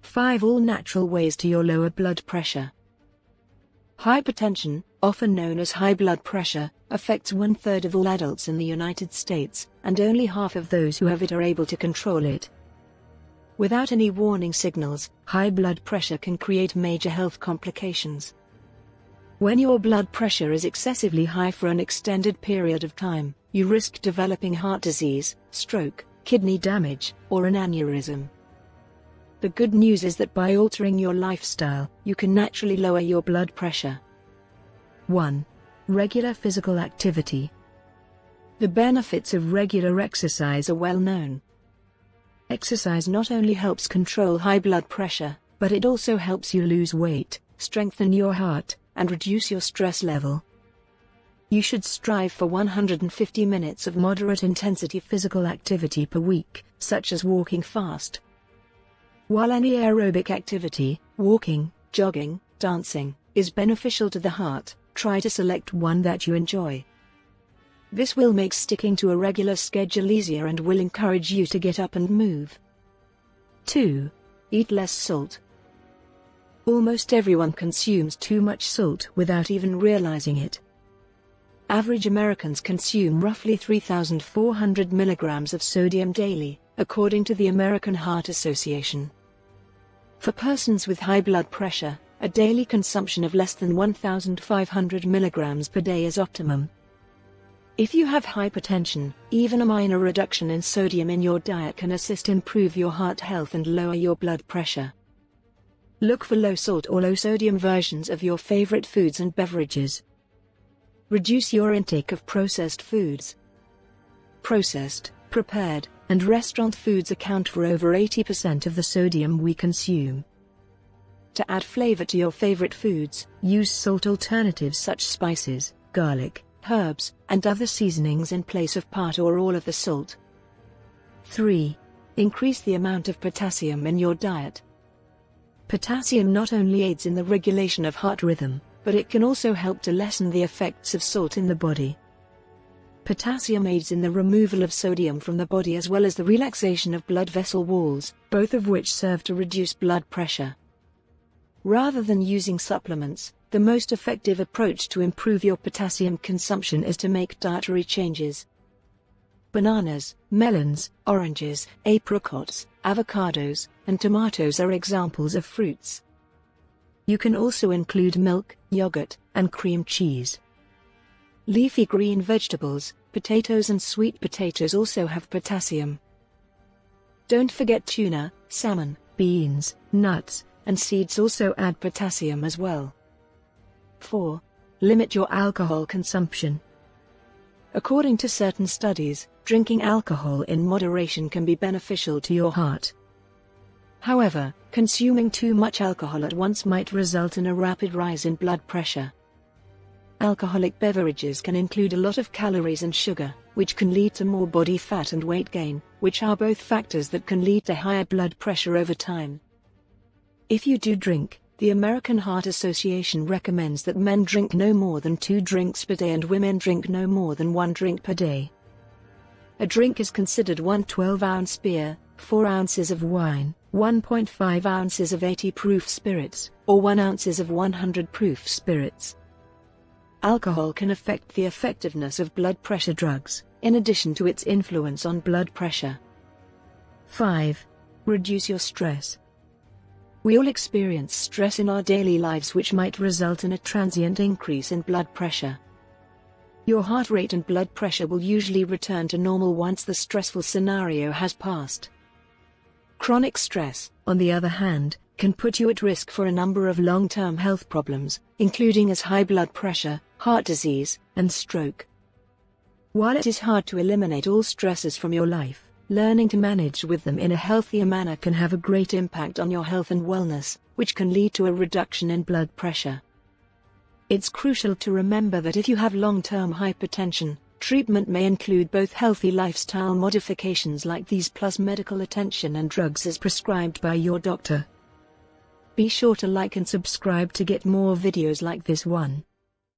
5 all-natural ways to your lower blood pressure. Hypertension, often known as high blood pressure, affects 1/3 of all adults in the United States, and only half of those who have it are able to control it. Without any warning signals, high blood pressure can create major health complications. When your blood pressure is excessively high for an extended period of time, you risk developing heart disease, stroke, kidney damage, or an aneurysm. The good news is that by altering your lifestyle, you can naturally lower your blood pressure. 1. Regular physical activity. The benefits of regular exercise are well known. Exercise not only helps control high blood pressure, but it also helps you lose weight, strengthen your heart, and reduce your stress level. You should strive for 150 minutes of moderate intensity physical activity per week, such as walking fast. While any aerobic activity, walking, jogging, dancing, is beneficial to the heart, try to select one that you enjoy. This will make sticking to a regular schedule easier and will encourage you to get up and move. 2. Eat less salt. Almost everyone consumes too much salt without even realizing it. Average Americans consume roughly 3,400 milligrams of sodium daily, according to the American Heart Association. For persons with high blood pressure, a daily consumption of less than 1,500 milligrams per day is optimum. If you have hypertension, even a minor reduction in sodium in your diet can assist improve your heart health and lower your blood pressure. Look for low-salt or low-sodium versions of your favorite foods and beverages. Reduce your intake of processed foods. Processed, prepared, and restaurant foods account for over 80% of the sodium we consume. To add flavor to your favorite foods, use salt alternatives such as spices, garlic, herbs, and other seasonings in place of part or all of the salt. 3. Increase the amount of potassium in your diet. Potassium not only aids in the regulation of heart rhythm, but it can also help to lessen the effects of salt in the body. Potassium aids in the removal of sodium from the body as well as the relaxation of blood vessel walls, both of which serve to reduce blood pressure. Rather than using supplements, the most effective approach to improve your potassium consumption is to make dietary changes. Bananas, melons, oranges, apricots, avocados, and tomatoes are examples of fruits. You can also include milk, yogurt, and cream cheese. Leafy green vegetables, potatoes and sweet potatoes also have potassium. Don't forget tuna, salmon, beans, nuts, and seeds also add potassium as well. 4. Limit your alcohol consumption. According to certain studies, drinking alcohol in moderation can be beneficial to your heart. However, consuming too much alcohol at once might result in a rapid rise in blood pressure. Alcoholic beverages can include a lot of calories and sugar, which can lead to more body fat and weight gain, which are both factors that can lead to higher blood pressure over time. If you do drink, the American Heart Association recommends that men drink no more than 2 drinks per day and women drink no more than 1 drink per day. A drink is considered 1 12-ounce beer, 4 ounces of wine, 1.5 ounces of 80-proof spirits, or 1 ounces of 100-proof spirits. Alcohol can affect the effectiveness of blood pressure drugs, in addition to its influence on blood pressure. 5. Reduce your stress. We all experience stress in our daily lives which might result in a transient increase in blood pressure. Your heart rate and blood pressure will usually return to normal once the stressful scenario has passed. Chronic stress, on the other hand, can put you at risk for a number of long-term health problems, including as high blood pressure, heart disease, and stroke. While it is hard to eliminate all stresses from your life, learning to manage with them in a healthier manner can have a great impact on your health and wellness, which can lead to a reduction in blood pressure. It's crucial to remember that if you have long-term hypertension, treatment may include both healthy lifestyle modifications like these plus medical attention and drugs as prescribed by your doctor. Be sure to like and subscribe to get more videos like this one.